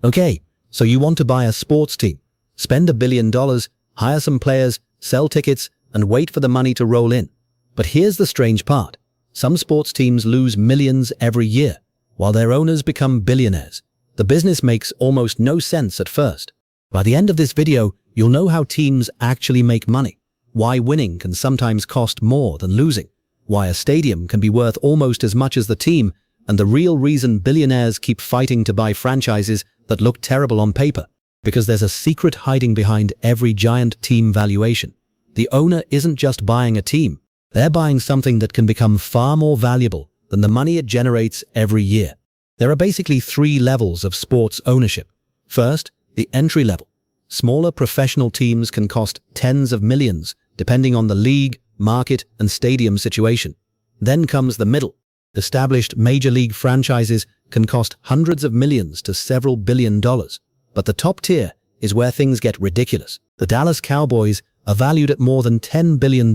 Okay, so you want to buy a sports team, spend $1 billion, hire some players, sell tickets, and wait for the money to roll in. But here's the strange part. Some sports teams lose millions every year, while their owners become billionaires. The business makes almost no sense at first. By the end of this video, you'll know how teams actually make money, why winning can sometimes cost more than losing, why a stadium can be worth almost as much as the team, and the real reason billionaires keep fighting to buy franchises that look terrible on paper. Because there's a secret hiding behind every giant team valuation. The owner isn't just buying a team, they're buying something that can become far more valuable than the money it generates every year. There are basically 3 levels of sports ownership. First, the entry level. Smaller professional teams can cost tens of millions, depending on the league, market, and stadium situation. Then comes the middle. Established major league franchises can cost hundreds of millions to several $1 billion. But the top tier is where things get ridiculous. The Dallas Cowboys are valued at more than $10 billion,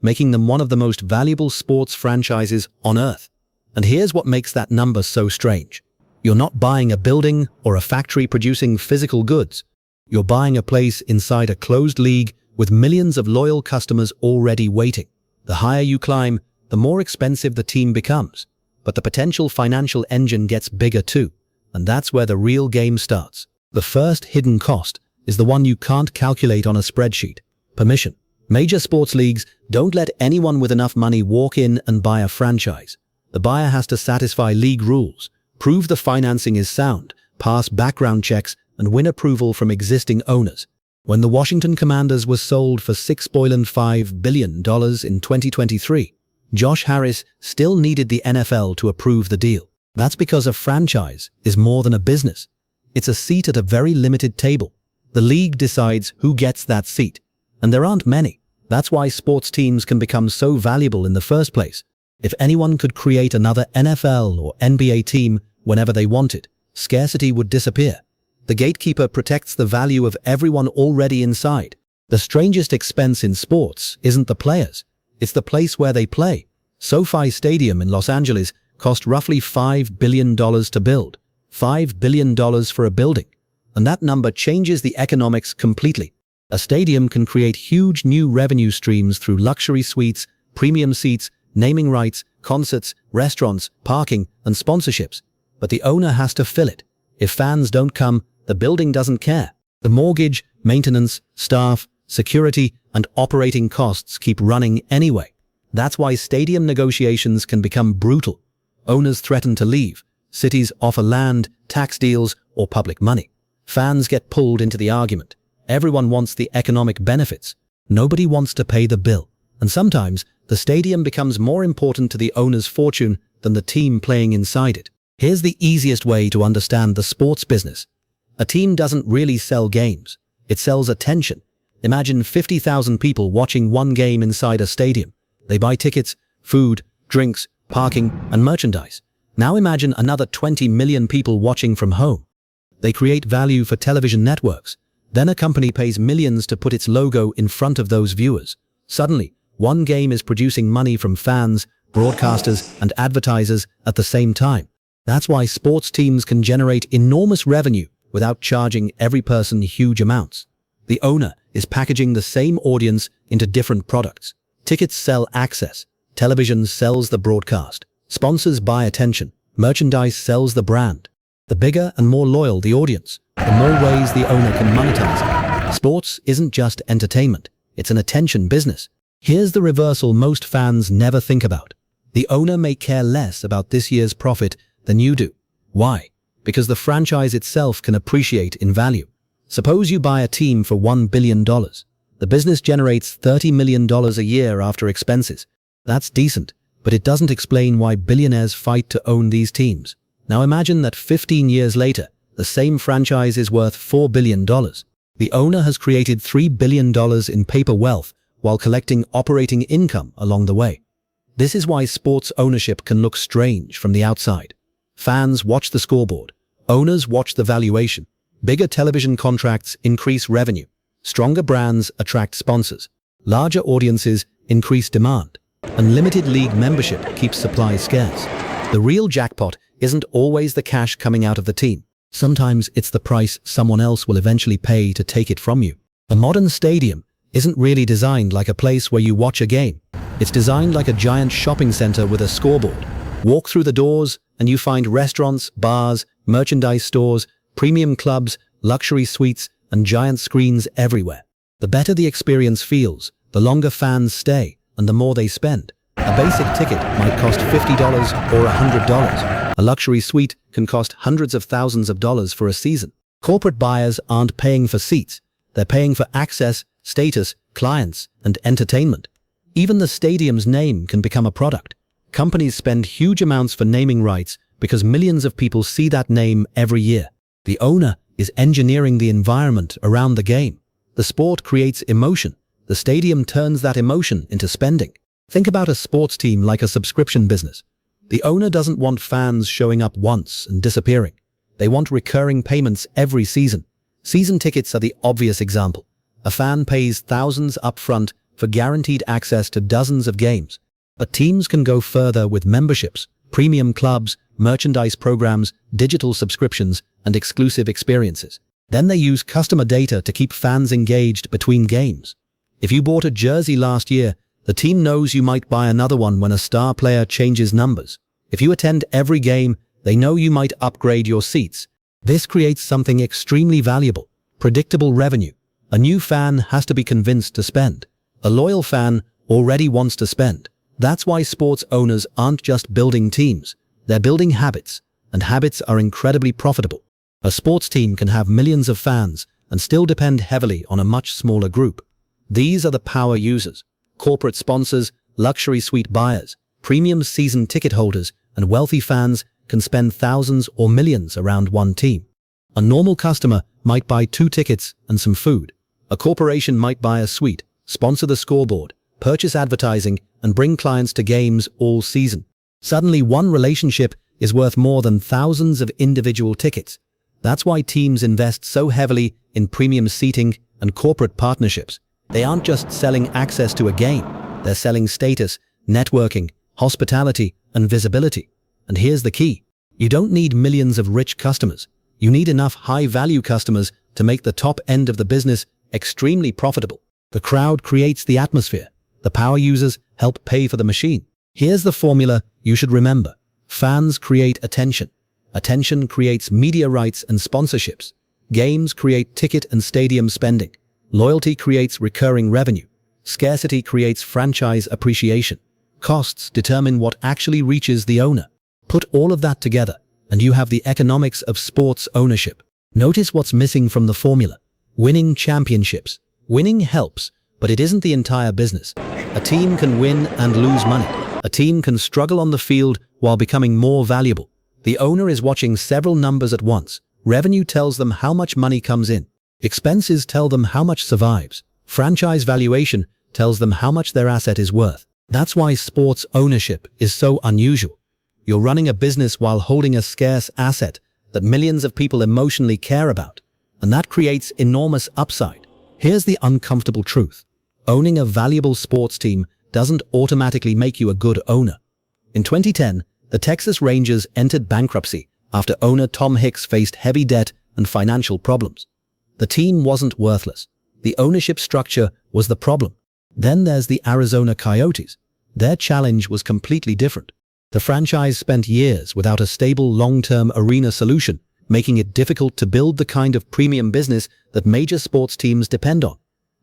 making them one of the most valuable sports franchises on earth. And here's what makes that number so strange. You're not buying a building or a factory producing physical goods. You're buying a place inside a closed league with millions of loyal customers already waiting. The higher you climb, the more expensive the team becomes. But the potential financial engine gets bigger too. And that's where the real game starts. The first hidden cost is the one you can't calculate on a spreadsheet: permission. Major sports leagues don't let anyone with enough money walk in and buy a franchise. The buyer has to satisfy league rules, prove the financing is sound, pass background checks, and win approval from existing owners. When the Washington Commanders was sold for $6.5 billion in 2023, Josh Harris still needed the NFL to approve the deal. That's because a franchise is more than a business. It's a seat at a very limited table. The league decides who gets that seat. And there aren't many. That's why sports teams can become so valuable in the first place. If anyone could create another NFL or NBA team whenever they wanted, scarcity would disappear. The gatekeeper protects the value of everyone already inside. The strangest expense in sports isn't the players. It's the place where they play. SoFi Stadium in Los Angeles cost roughly $5 billion to build. $5 billion for a building. And that number changes the economics completely. A stadium can create huge new revenue streams through luxury suites, premium seats, naming rights, concerts, restaurants, parking, and sponsorships. But the owner has to fill it. If fans don't come, the building doesn't care. The mortgage, maintenance, staff, security, and operating costs keep running anyway. That's why stadium negotiations can become brutal. Owners threaten to leave. Cities offer land, tax deals, or public money. Fans get pulled into the argument. Everyone wants the economic benefits. Nobody wants to pay the bill. And sometimes, the stadium becomes more important to the owner's fortune than the team playing inside it. Here's the easiest way to understand the sports business. A team doesn't really sell games. It sells attention. Imagine 50,000 people watching one game inside a stadium. They buy tickets, food, drinks, parking, and merchandise. Now imagine another 20 million people watching from home. They create value for television networks. Then a company pays millions to put its logo in front of those viewers. Suddenly, one game is producing money from fans, broadcasters, and advertisers at the same time. That's why sports teams can generate enormous revenue without charging every person huge amounts. The owner is packaging the same audience into different products. Tickets sell access. Television sells the broadcast. Sponsors buy attention. Merchandise sells the brand. The bigger and more loyal the audience, the more ways the owner can monetize it. Sports isn't just entertainment. It's an attention business. Here's the reversal most fans never think about. The owner may care less about this year's profit than you do. Why? Because the franchise itself can appreciate in value. Suppose you buy a team for $1 billion. The business generates $30 million a year after expenses. That's decent, but it doesn't explain why billionaires fight to own these teams. Now imagine that 15 years later, the same franchise is worth $4 billion. The owner has created $3 billion in paper wealth while collecting operating income along the way. This is why sports ownership can look strange from the outside. Fans watch the scoreboard. Owners watch the valuation. Bigger television contracts increase revenue. Stronger brands attract sponsors. Larger audiences increase demand. Unlimited league membership keeps supply scarce. The real jackpot isn't always the cash coming out of the team. Sometimes it's the price someone else will eventually pay to take it from you. A modern stadium isn't really designed like a place where you watch a game. It's designed like a giant shopping center with a scoreboard. Walk through the doors and you find restaurants, bars, merchandise stores, premium clubs, luxury suites, and giant screens everywhere. The better the experience feels, the longer fans stay and the more they spend. A basic ticket might cost $50 or $100. A luxury suite can cost hundreds of thousands of dollars for a season. Corporate buyers aren't paying for seats. They're paying for access, status, clients, and entertainment. Even the stadium's name can become a product. Companies spend huge amounts for naming rights because millions of people see that name every year. The owner is engineering the environment around the game. The sport creates emotion. The stadium turns that emotion into spending. Think about a sports team like a subscription business. The owner doesn't want fans showing up once and disappearing. They want recurring payments every season. Season tickets are the obvious example. A fan pays thousands upfront for guaranteed access to dozens of games. But teams can go further with memberships, premium clubs, merchandise programs, digital subscriptions, and exclusive experiences. Then they use customer data to keep fans engaged between games. If you bought a jersey last year, the team knows you might buy another one when a star player changes numbers. If you attend every game, they know you might upgrade your seats. This creates something extremely valuable: predictable revenue. A new fan has to be convinced to spend. A loyal fan already wants to spend. That's why sports owners aren't just building teams. They're building habits, and habits are incredibly profitable. A sports team can have millions of fans and still depend heavily on a much smaller group. These are the power users: corporate sponsors, luxury suite buyers, premium season ticket holders, and wealthy fans can spend thousands or millions around one team. A normal customer might buy 2 tickets and some food. A corporation might buy a suite, sponsor the scoreboard, purchase advertising, and bring clients to games all season. Suddenly, one relationship is worth more than thousands of individual tickets. That's why teams invest so heavily in premium seating and corporate partnerships. They aren't just selling access to a game. They're selling status, networking, hospitality, and visibility. And here's the key: you don't need millions of rich customers. You need enough high-value customers to make the top end of the business extremely profitable. The crowd creates the atmosphere. The power users help pay for the machine. Here's the formula you should remember. Fans create attention. Attention creates media rights and sponsorships. Games create ticket and stadium spending. Loyalty creates recurring revenue. Scarcity creates franchise appreciation. Costs determine what actually reaches the owner. Put all of that together, and you have the economics of sports ownership. Notice what's missing from the formula: winning championships. Winning helps, but it isn't the entire business. A team can win and lose money. A team can struggle on the field while becoming more valuable. The owner is watching several numbers at once. Revenue tells them how much money comes in. Expenses tell them how much survives. Franchise valuation tells them how much their asset is worth. That's why sports ownership is so unusual. You're running a business while holding a scarce asset that millions of people emotionally care about, and that creates enormous upside. Here's the uncomfortable truth: owning a valuable sports team doesn't automatically make you a good owner. In 2010, the Texas Rangers entered bankruptcy after owner Tom Hicks faced heavy debt and financial problems. The team wasn't worthless. The ownership structure was the problem. Then there's the Arizona Coyotes. Their challenge was completely different. The franchise spent years without a stable long-term arena solution, making it difficult to build the kind of premium business that major sports teams depend on.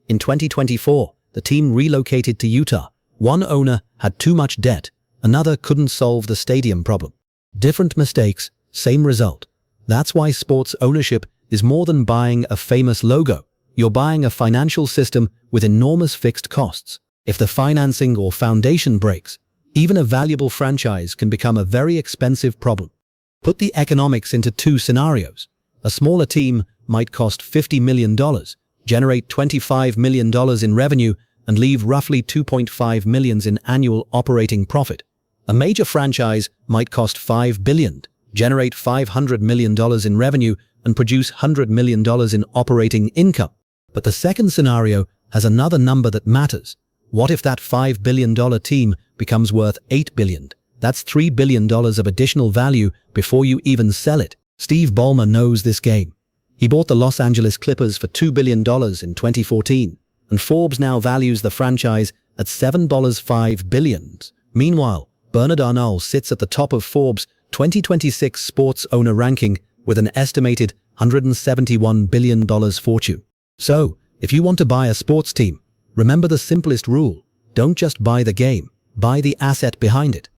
In 2024, the team relocated to Utah. One owner had too much debt, another couldn't solve the stadium problem. Different mistakes, same result. That's why sports ownership is more than buying a famous logo. You're buying a financial system with enormous fixed costs. If the financing or foundation breaks, even a valuable franchise can become a very expensive problem. Put the economics into 2 scenarios. A smaller team might cost $50 million, generate $25 million in revenue, and leave roughly $2.5 million in annual operating profit. A major franchise might cost $5 billion, generate $500 million in revenue, and produce $100 million in operating income. But the second scenario has another number that matters. What if that $5 billion team becomes worth $8 billion? That's $3 billion of additional value before you even sell it. Steve Ballmer knows this game. He bought the Los Angeles Clippers for $2 billion in 2014, and Forbes now values the franchise at $7.5 billion. Meanwhile, Bernard Arnault sits at the top of Forbes' 2026 sports owner ranking with an estimated $171 billion fortune. So, if you want to buy a sports team, remember the simplest rule: don't just buy the game, buy the asset behind it.